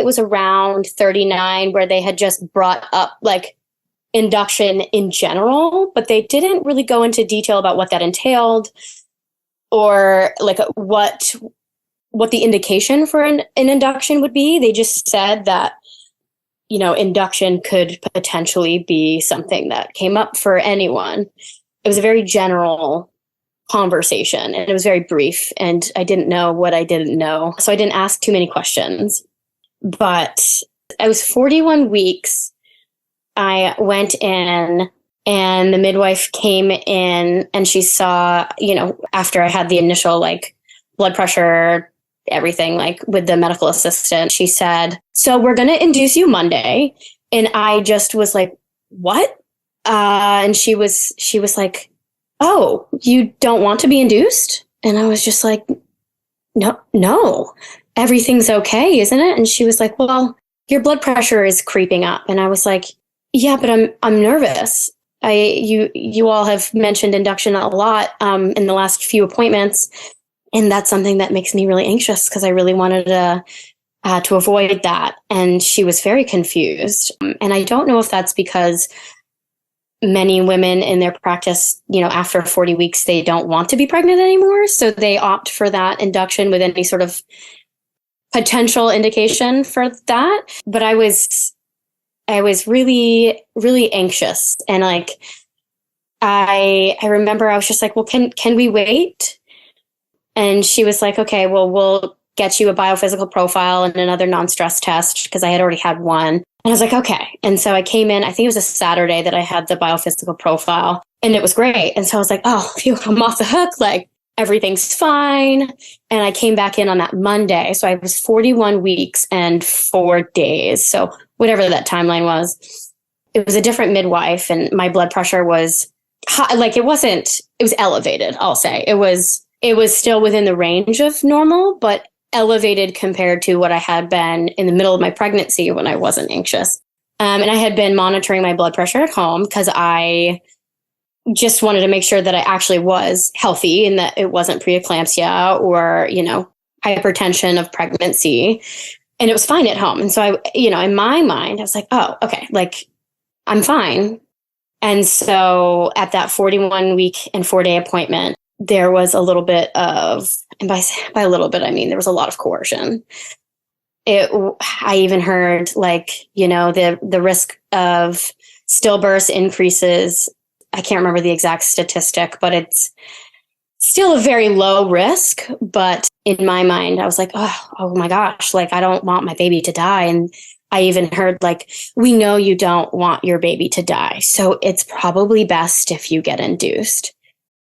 it was around 39 where they had just brought up like induction in general, but they didn't really go into detail about what that entailed or like what the indication for an induction would be. They just said that, induction could potentially be something that came up for anyone. It was a very general conversation and it was very brief, and I didn't know what I didn't know. So I didn't ask too many questions. But I was 41 weeks. I went in and the midwife came in and she saw, after I had the initial like blood pressure, everything like with the medical assistant, she said, "So we're going to induce you Monday." And I just was like, "What?" And she was like, "Oh, you don't want to be induced?" And I was just like, no, everything's okay, isn't it? And she was like, "Well, your blood pressure is creeping up." And I was like, "Yeah, but I'm nervous. You all have mentioned induction a lot in the last few appointments, and that's something that makes me really anxious because I really wanted to avoid that." And she was very confused. And I don't know if that's because many women in their practice, after 40 weeks, they don't want to be pregnant anymore. So they opt for that induction with any sort of potential indication for that. But I was really, really anxious. And like, I remember I was just like, "Well, can we wait?" And she was like, "Okay, well, we'll get you a biophysical profile and another non-stress test," because I had already had one. And I was like, "Okay." And so I came in, I think it was a Saturday that I had the biophysical profile, and it was great. And so I was like, "Oh, phew, I'm off the hook. Like everything's fine." And I came back in on that Monday. So I was 41 weeks and 4 days. So whatever that timeline was, it was a different midwife and my blood pressure was high. Like it was elevated. I'll say it was still within the range of normal, but elevated compared to what I had been in the middle of my pregnancy when I wasn't anxious. And I had been monitoring my blood pressure at home because I just wanted to make sure that I actually was healthy and that it wasn't preeclampsia or, hypertension of pregnancy. And it was fine at home. And so I, in my mind, I was like, "Oh, okay, like I'm fine." And so at that 41 week and 4 day appointment, there was a little bit of, and by a little bit, I mean, there was a lot of coercion. I even heard like, the risk of stillbirths increases. I can't remember the exact statistic, but it's still a very low risk. But in my mind, I was like, oh my gosh, like I don't want my baby to die. And I even heard like, "We know you don't want your baby to die, so it's probably best if you get induced."